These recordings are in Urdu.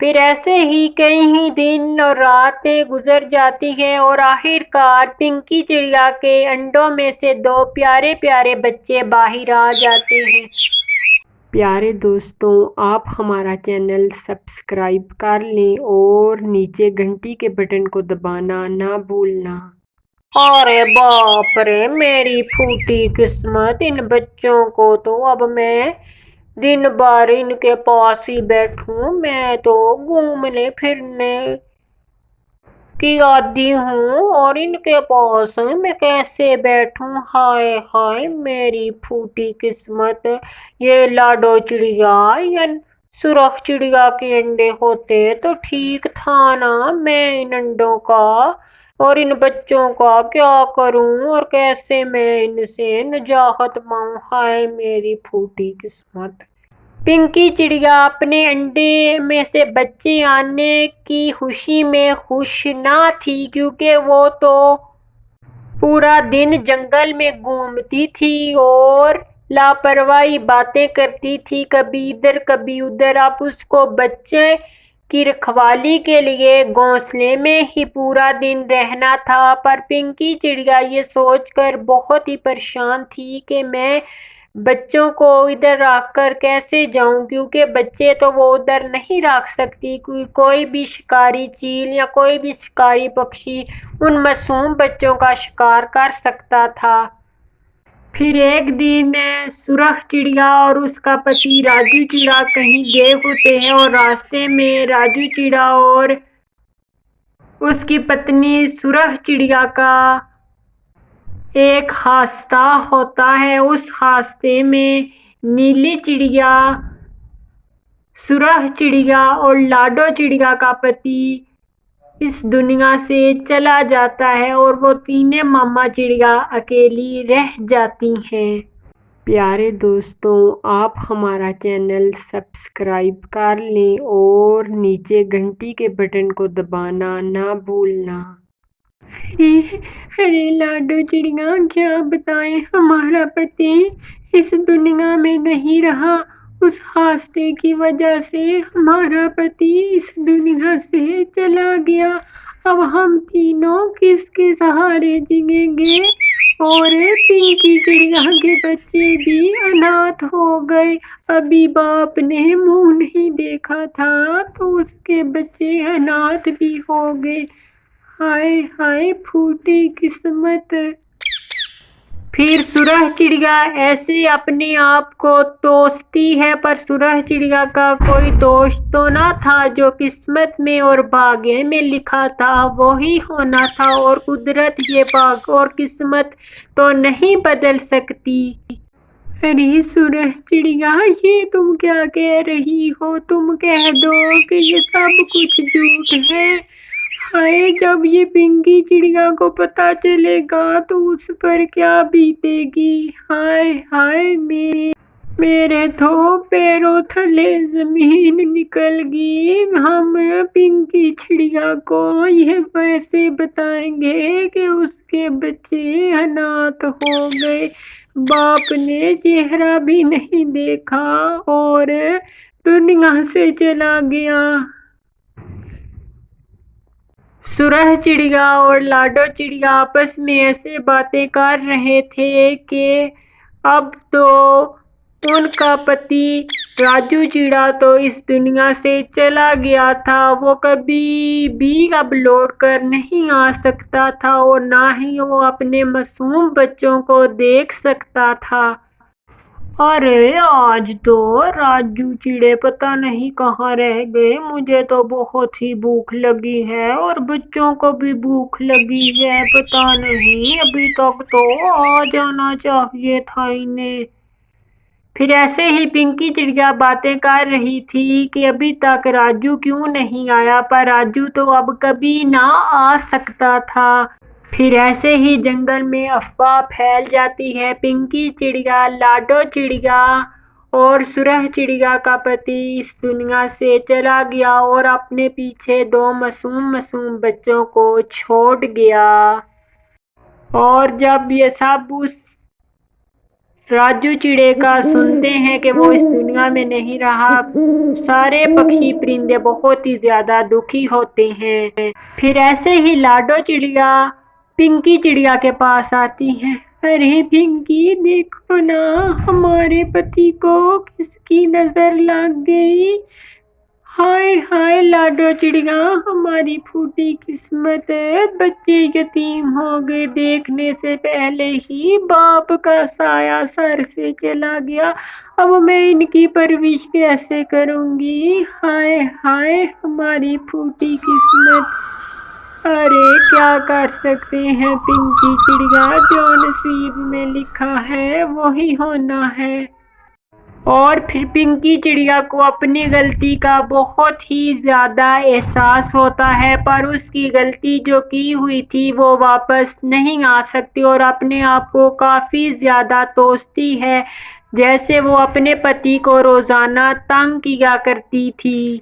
پھر ایسے ہی کئی دن اور راتیں گزر جاتی ہیں اور آخر کار پنکی چڑیا کے انڈوں میں سے 2 پیارے پیارے بچے باہر آ جاتے ہیں۔ پیارے دوستوں، آپ ہمارا چینل سبسکرائب کر لیں اور نیچے گھنٹی کے بٹن کو دبانا نہ بھولنا۔ ارے باپ رے، میری پھوٹی قسمت! ان بچوں کو تو اب میں دن بھر ان کے پاس ہی بیٹھوں، میں تو گھومنے پھرنے کی عادی ہوں اور ان کے پاس میں کیسے بیٹھوں؟ ہائے ہائے میری پھوٹی قسمت! یہ لاڈو چڑیا یا سرخ چڑیا کے انڈے ہوتے تو ٹھیک تھا نا، میں ان انڈوں کا اور ان بچوں کا کیا کروں اور کیسے میں ان سے نجات پاؤں؟ ہائے میری پھوٹی قسمت! پنکی چڑیا اپنے انڈے میں سے بچے آنے کی خوشی میں خوش نہ تھی، کیونکہ وہ تو پورا دن جنگل میں گھومتی تھی اور لاپرواہی باتیں کرتی تھی، کبھی ادھر کبھی ادھر۔ اب اس کو بچے کی رکھوالی کے لیے گھونسلے میں ہی پورا دن رہنا تھا، پر پنکی چڑیا یہ سوچ کر بہت ہی پریشان تھی کہ میں بچوں کو ادھر رکھ کر کیسے جاؤں، کیونکہ بچے تو وہ ادھر نہیں رکھ سکتی، کوئی بھی شکاری چیل یا کوئی بھی شکاری پکشی ان معصوم بچوں کا شکار کر سکتا تھا۔ پھر ایک دن سرخ چڑیا اور اس کا پتی راجو چڑیا کہیں گئے ہوتے ہیں اور راستے میں راجو چڑیا اور اس کی پتنی سرخ چڑیا کا ایک حادثہ ہوتا ہے۔ اس حادثے میں نیلی چڑیا، سرخ چڑیا اور لاڈو چڑیا کا پتی اس دنیا سے چلا جاتا ہے اور وہ تینوں ماما چڑیا اکیلی رہ جاتی ہیں۔ پیارے دوستوں، آپ ہمارا چینل سبسکرائب کر لیں اور نیچے گھنٹی کے بٹن کو دبانا نہ بھولنا۔ ارے لاڈو چڑیا، کیا بتائیں، ہمارا پتی اس دنیا میں نہیں رہا۔ اس حادثے کی وجہ سے ہمارا پتی اس دنیا سے چلا گیا۔ اب ہم تینوں کس کے سہارے جیئیں گے؟ اور پنکی چڑیا کے بچے بھی اناتھ ہو گئے۔ ابھی باپ نے منہ نہیں دیکھا تھا تو اس کے بچے اناتھ بھی ہو گئے۔ ہائے ہائے پھوٹی قسمت! پھر سرخ چڑیا ایسے اپنے آپ کو توستی ہے، پر سرخ چڑیا کا کوئی دوست تو نہ تھا، جو قسمت میں اور بھاگے میں لکھا تھا وہی ہونا تھا، اور قدرت یہ بھاگ اور قسمت تو نہیں بدل سکتی۔ ارے سرخ چڑیا، یہ تم کیا کہہ رہی ہو؟ تم کہہ دو کہ یہ سب کچھ جھوٹ ہے۔ ہائے، جب یہ پنکی چڑیا کو پتہ چلے گا تو اس پر کیا بیتے گی؟ ہائے ہائے میرے تو پیروں تلے زمین نکل گئی۔ ہم پنکی چڑیا کو یہ کیسے بتائیں گے کہ اس کے بچے اناتھ ہو گئے، باپ نے چہرہ بھی نہیں دیکھا اور دنیا سے چلا گیا؟ سرخ چڑیا اور لاڈو چڑیا آپس میں ایسے باتیں کر رہے تھے کہ اب تو ان کا پتی راجو چڑیا تو اس دنیا سے چلا گیا تھا، وہ کبھی بھی اب لوٹ کر نہیں آ سکتا تھا اور نہ ہی وہ اپنے معصوم بچوں کو دیکھ سکتا تھا۔ ارے آج تو راجو چڑیا پتہ نہیں کہاں رہ گئے، مجھے تو بہت ہی بھوک لگی ہے اور بچوں کو بھی بھوک لگی ہے، پتہ نہیں ابھی تک تو آ جانا چاہیے تھا انہیں۔ پھر ایسے ہی پنکی چڑیا باتیں کر رہی تھی کہ ابھی تک راجو کیوں نہیں آیا، پر راجو تو اب کبھی نہ آ سکتا تھا۔ پھر ایسے ہی جنگل میں افواہ پھیل جاتی ہے، پنکی چڑیا، لاڈو چڑیا اور سرخ چڑیا کا پتی اس دنیا سے چلا گیا اور اپنے پیچھے 2 معصوم بچوں کو چھوڑ گیا۔ اور جب یہ سب اس راجو چڑے کا سنتے ہیں کہ وہ اس دنیا میں نہیں رہا، سارے پکشی پرندے بہت ہی زیادہ دکھی ہوتے ہیں۔ پھر ایسے ہی لاڈو چڑیا پنکی چڑیا کے پاس آتی ہے۔ ارے پنکی دیکھو نا، ہمارے پتی کو کس کی نظر لگ گئی۔ ہائے ہائے لاڈو چڑیا، ہماری پھوٹی قسمت، بچے یتیم ہو گئے، دیکھنے سے پہلے ہی باپ کا سایہ سر سے چلا گیا، اب میں ان کی پرورش کیسے کروں گی؟ ہائے ہائے ہماری پھوٹی قسمت۔ ارے کیا کر سکتے ہیں پنکی چڑیا، جو نصیب میں لکھا ہے وہی ہونا ہے۔ اور پھر پنکی چڑیا کو اپنی غلطی کا بہت ہی زیادہ احساس ہوتا ہے، پر اس کی غلطی جو کی ہوئی تھی وہ واپس نہیں آ سکتی، اور اپنے آپ کو کافی زیادہ کوستی ہے، جیسے وہ اپنے پتی کو روزانہ تنگ کیا کرتی تھی۔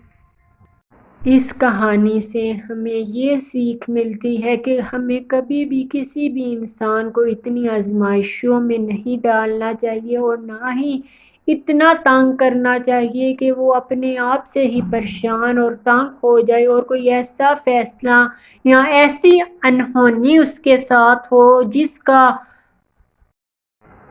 اس کہانی سے ہمیں یہ سیکھ ملتی ہے کہ ہمیں کبھی بھی کسی بھی انسان کو اتنی آزمائشوں میں نہیں ڈالنا چاہیے، اور نہ ہی اتنا تنگ کرنا چاہیے کہ وہ اپنے آپ سے ہی پریشان اور تنگ ہو جائے، اور کوئی ایسا فیصلہ یا ایسی انہونی اس کے ساتھ ہو جس کا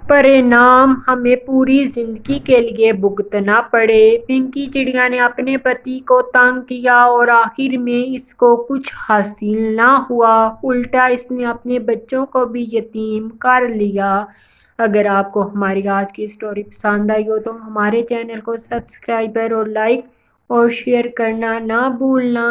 پرینام ہمیں پوری زندگی کے لیے بھگتنا پڑے۔ پنکی چڑیا نے اپنے پتی کو تنگ کیا اور آخر میں اس کو کچھ حاصل نہ ہوا، الٹا اس نے اپنے بچوں کو بھی یتیم کر لیا۔ اگر آپ کو ہماری آج کی اسٹوری پسند آئی ہو تو ہمارے چینل کو سبسکرائب اور لائک اور شیئر کرنا نہ بھولنا۔